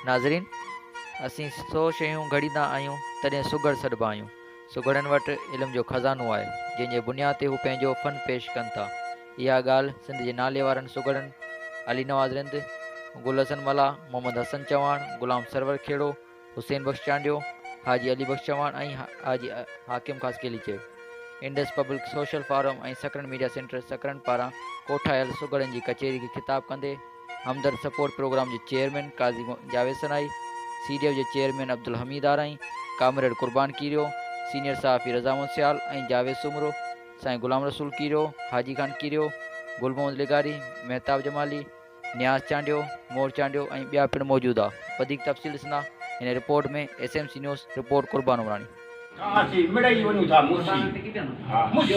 नाज़रीन, असीं 100 शयूं घड़ींदा आहियूं तॾहिं सुगड़ सॾिबा आहियूं। सुगड़नि वटि इल्म जो ख़ज़ानो आहे, जंहिंजे बुनियाद ते हू पंहिंजो फ़न पेश कनि था। इहा ॻाल्हि सिंध जे नाले वारनि सुगड़नि अली नवाज़ रिंद, गुल हसन मला, मोहम्मद हसन चवाण, गुलाम सरवर खेड़ो, हुसैन बख्श चांडियो, हाजी अली बख्श चवाण ऐं हाजी हाकिम ख़ासकेली चयो। इंडस पब्लिक सोशल फोरम ऐं सकरन मीडिया सेंटर सकरन पारां कोठायल सुगड़नि जी कचहरी खे ख़िताब कंदे हमदर्द सपोर्ट प्रोग्राम जे चेयरमैन काज़ी जावेद सनाई, CDF जे चेयरमैन अब्दुल हमीद आराई, कामरेड कुर्बान कीरियो, सीनियर सहाफ़ी रज़ा मुंसियाल ऐं जावेद सुमरो, साईं गुलाम रसूल कीरियो, हाजी खान कीरियो, गुल मोहम्मद लिगारी, महताब जमाली, न्याज़ चांडियो, मोर चांडियो ऐं ॿिया पिणु मौजूदु आहे। वधीक तफ़सील ॾिसंदा हिन रिपोर्ट में। SMC न्यूज़ रिपोर्ट कुर्बान उमरानी। मिड़ई वञूं था मुसी मुसी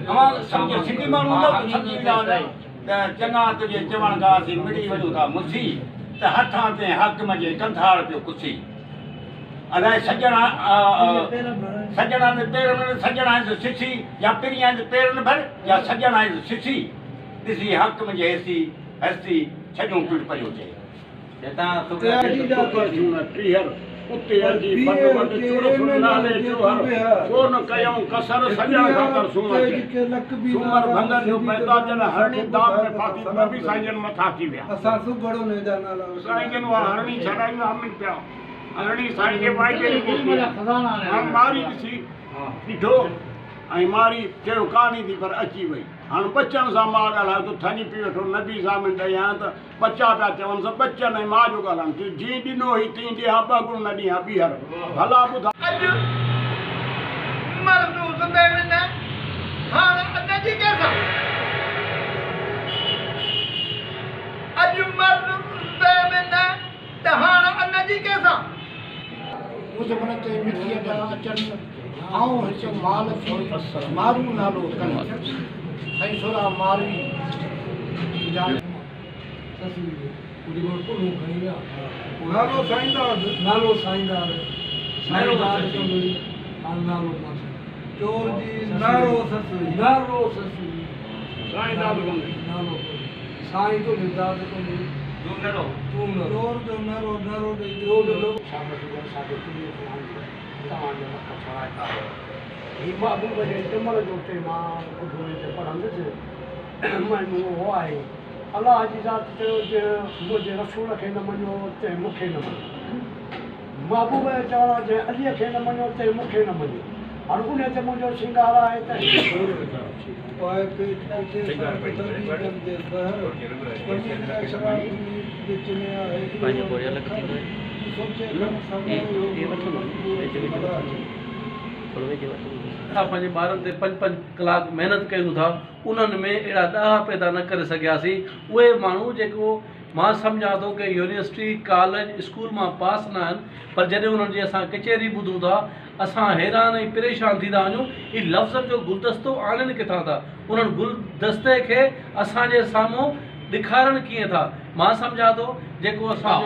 हमां सम्झ सिंधी माण्हू न सम्झी वेंदा त चङा तुंहिंजे चवण खां असीं मिड़ी वञूं था मुसी त हथां ते हक़ जे कंथाड़ पियो कुसी अलाए सॼणा सॼणा जे पेरनि सॼणा जो सिसी या पिरियां जे पेरनि भर या सॼणा जो सिसी ॾिसी हक़ जे हेसी हस्ती छॾियूं पिड़ पियो चए उते अर्जी बंद बंद चोर सुनाले चोहर कोन कयूं कसर सजण खातर सुमर सुमर भंगन जो पैदा जन हरणी दाब में फाती नबी साईं मथा की विया असा सुगड़ो ने जाना ला साईं वा हरणी छड़ाई आमिन पिया हरणी साईं के भाई के खजाना हम मारी सी ॾिठो ऐं मारी चयो कहानी थी पर अची वई हाणे बच्चनि सां मां ॻाल्हायो त थनी पी वेठो नबी सामिन ॾेई आहियां त बच्चा पिया चवनि सभु बच्चनि ऐं मां जो ॻाल्हायूं जीअं ॾिनो हुई तीअं ॾियां ॿ गुण न ॾियां ॿीहर भला ॿुधा अॼु मर्दू ज़िंदे में न हाणे अन जी कैसा अॼु मर्दू ज़िंदे में न त हाणे अन जी कैसा उस मन ते मिठीअ जा अचनि आऊं हिकु माल मारू नालो कनि ऐं सोरा मारी नालो साईंदार नालो साईंदार साईंदार नालो चोर जी नारो ससुरी साईंदार नालो साईं तो निदाद को चोर जो नारो नारो दे बाबू बजे जमल जो टे मां ॿुधो पढ़ंदुसि मैं वो आहे अलाह जी ज़ात चयो जे मुंहिंजे रसूल खे न मञो ते मूंखे न मञो महबूब जे चवण जे अलीअ खे न मञो ते मूंखे न मञो हाणे उन ते मुंहिंजो श्रंगार आहे त असां पंहिंजे ॿारनि ते 5-5 कलाक महिनत कयूं था उन्हनि में अहिड़ा ॾाह पैदा न करे सघियासीं। उहे माण्हू जेको मां सम्झां थो कि यूनिवर्सिटी कॉलेज स्कूल मां पास न आहिनि पर जॾहिं उन्हनि जी असां कचहरी ॿुधूं था असां हैरान ऐं परेशान थी था वञूं। ही लफ़्ज़नि जो गुलदस्तो आणनि किथां था, उन्हनि गुलदस्ते खे असांजे साम्हूं ॾेखारणु कीअं था। मां सम्झां थो जेको असां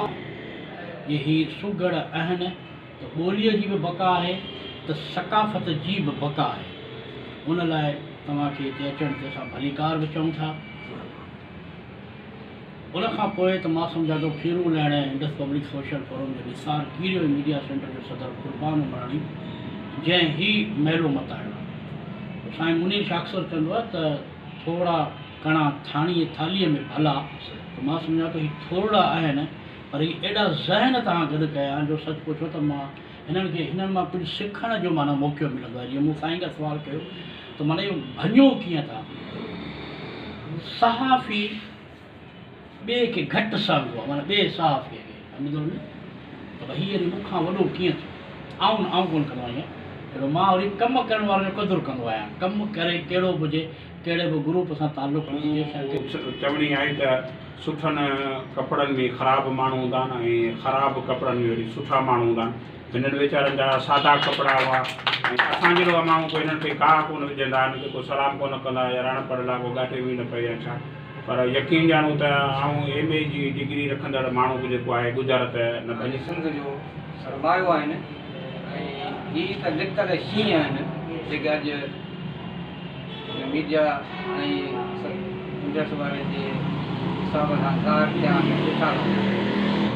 ही सुगड़ आहिनि त ॿोलीअ जी बि बका आहे त सकाफ़त जी बि बका आहे। उन लाइ तव्हांखे हिते अचण ते असां भलीकार बि चऊं था। उन खां पोइ त मां सम्झां थो फेरू लाइण इंडस पब्लिक सोशल फोरम जे निसार कीरियो मीडिया सेंटर जो सदर कुर्बान उमरानी जंहिं ही मेलो मतायो साईं मुनीर शाक्सर चवंदो आहे त थोरा कणा थाणीअ थालीअ में भला त मां सम्झां थो ही थोरा आहिनि पर ही एॾा ज़हन तव्हां गॾु कया जो सच पुछो त मां हिननि मां कुझु सिखण जो माना मौक़ो मिलंदो आहे। जीअं मूं साईं खां सुवालु कयो त माना इहो भञो कीअं था सहाफ़ी ॿिए खे घटि सहंदो आहे माना ॿिए सहाफ़ीअ खे सम्झो न त भई हीअ मूंखां वॾो कीअं थियो आऊं कोन कंदो आहियां अहिड़ो मां वरी कमु करण वारे जो क़दुरु कंदो आहियां। कमु करे कहिड़ो बि हुजे कहिड़े बि ग्रुप सां तालुक़ु चवणी आहे त सुठनि कपिड़नि में ख़राबु माण्हू हूंदा आहिनि ऐं ख़राबु कपिड़नि में वरी सुठा माण्हू हूंदा आहिनि। हिननि वीचारनि जा सादा कपिड़ा हुआ ऐं असां जहिड़ो माण्हू कोई हिननि खे का कोन विझंदा आहिनि की कोई सलाम कोन कंदा या रण पढ़ियल आहे को ॻाटे बि न पई या छा। पर यकीन ॼाणूं त आऊं MA जी डिग्री रखंदड़ माण्हू जेको आहे गुज़ारत न पंहिंजी सिंध जो सरमायो आहिनि ऐं हीअ त निकतल शींहं आहिनि जेके अॼु मीडिया ऐं इंडस वारे जे हिसाब सां ज़ाहिर थिया आहिनि ॾिठा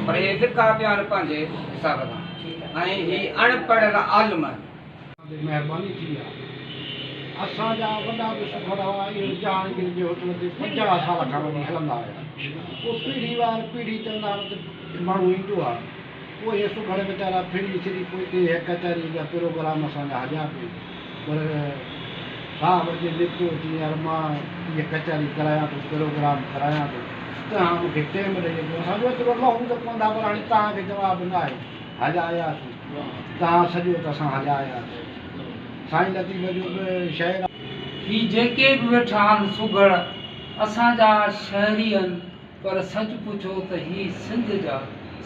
पर हे लिखा पिया आहिनि पंहिंजे हिसाब सां ऐं ही अनपढ़ आलिम आहिनि। महिरबानी थी आहे। असांजा वॾा बि सुखड़ा हुआ इहो जहांगीर जे होटल ते 50 साल खां वठी हलंदा हुया। पोइ पीढ़ी वार पीढ़ी चवंदा त माण्हू ईंदो आहे, पोइ इहे सुखड़ वीचारा फिरी छिरी पोइ इहे कचहरी जा प्रोग्राम असांजा हलिया पिए। पर साहब जे निकितो अची यार मां इहे कचहरी करायां थो, प्रोग्राम करायां थो, तव्हां मूंखे टाइम ॾेई ॾियो। असांजो एतिरो लहूं त पवंदा, पर हाणे तव्हांखे जवाबु न आहे। हलिया आयासीं, तव्हां सॼो त असां हलिया आयासीं। साईं लतीफ़ जो बि शहर ही जेके बि वेठा आहिनि सुगड़ असांजा शहरी आहिनि, पर सच पुछो त ही सिंध जा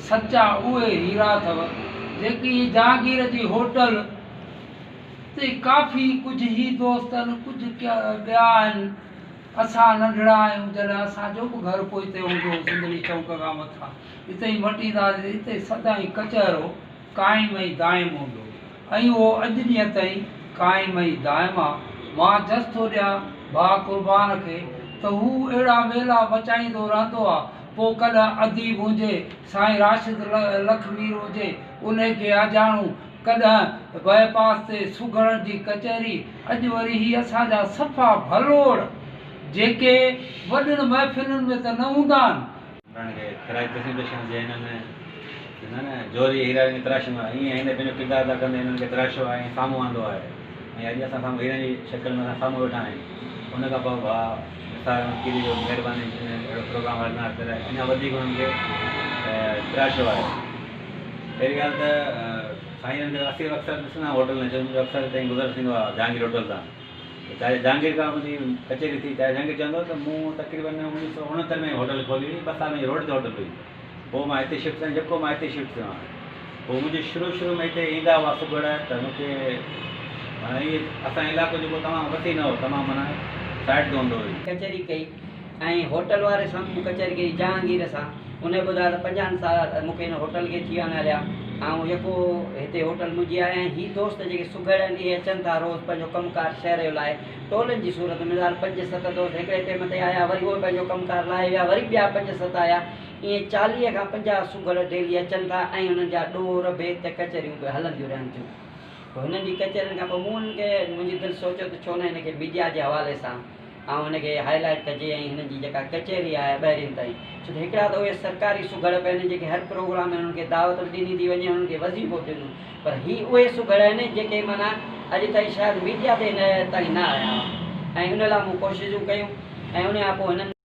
सचा उहे हीरा अथव जेकी जहांगीर जी होटल ते काफ़ी कुझु ही दोस्त आहिनि, कुझु ॿिया आहिनि। असां नंढड़ा आहियूं जॾहिं असांजो बि घर पोइ हिते हूंदो सिंधड़ी चौक खां मथां, हिते ई मटींदासीं, हिते सदाईं कचहरो क़ाइम ई दाइम हूंदो ऐं उहो अॼु ॾींहं ताईं क़ाइम ई दाइम आहे। मां जस थो ॾियां भाउ क़ुर्बान खे त हू अहिड़ा मेला मचाईंदो रहंदो आहे। पोइ कॾहिं अदीब हुजे, साईं राशिद लखमीर हुजे, उनखे अजाणूं, कॾहिं बाईपास ते सुगड़नि जी कचहरी। अॼु वरी ही असांजा सफ़ा भलोड़ जेके वॾनि महफ़िलुनि में त न हूंदा आहिनि। जोरी हीरा तराशो आहे ईअं हिन पंहिंजो किरदारु अदा कंदे हिननि खे तराशो आहे ऐं साम्हूं आंदो आहे ऐं अॼु असां साम्हूं हीरनि जी शिकिल में असां साम्हूं वेठा आहियूं। उन खां पोइ भाउ निसार कीरी जो महिरबानी अहिड़ो प्रोग्राम हलंदा करे अञा वधीक हुननि खे तराशो आहे। पहिरीं ॻाल्हि त साईं असीं अक्सर ॾिसंदा आहियूं होटल में, मुंहिंजो अक्सर हिते गुज़र थींदो आहे जहांगीर होटल तां। चाहे जहांगीर खां मुंहिंजी कचहरी थी, चाहे जहांगीर चवंदो त मूं तक़रीबन 1969 में होटल खोली हुई, 2 साल में रोड ते होटल हुई। पोइ मां हिते शिफ्ट थियुमि, जेको मां हिते शिफ्ट थियो आहियां। पोइ मुंहिंजे शुरू में हिते ईंदा हुआ सुगड़ त मूंखे माना इहे असांजो इलाइक़ो जेको तमामु वसी न हो, तमामु माना साइड ते हूंदो हुई। कचहरी कई ऐं होटल वारे सां कचहरी कई जहांगीर सां। उन ॿुधायो त 50 साल मूंखे हिन होटल खे थी वञा हलिया ऐं जेको हिते होटल मुंहिंजी आहे। ऐं ही दोस्त जेके सुगड़ आहिनि इहे अचनि था रोज़ु पंहिंजो कमुकारु शहर जो लाइ टोलनि जी सूरत में। 5-7 दोस्त हिकिड़े टाइम ते आया, वरी उहे पंहिंजो कमुकारु लाहे विया, वरी ॿिया 5-7 आया। ईअं 40 खां 50 सुगड़ डेली अचनि था ऐं हुननि जा ॾोर भेत कचहरियूं बि हलंदियूं रहनि थियूं। पोइ हिननि जी कचहरियुनि खां पोइ मूं हुननि खे मुंहिंजी दिलि सोचियो त छो न हिनखे मीडिया जे हवाले सां ऐं हिनखे हाईलाइट कजे ऐं हिननि जी जेका कचहरी आहे ॿाहिरिनि ताईं। छो त हिकिड़ा त उहे सरकारी सुगड़ पिया आहिनि जेके हर प्रोग्राम में हुननि खे दावत ॾिनी थी वञे, हुननि खे वज़ीफ़ो ॾिनो, पर ही उहे सुगड़ आहिनि जेके माना अॼु ताईं शायदि मीडिया ते हिन ताईं न आया। ऐं हुन लाइ मूं कोशिशूं कयूं ऐं हुन खां पोइ हिननि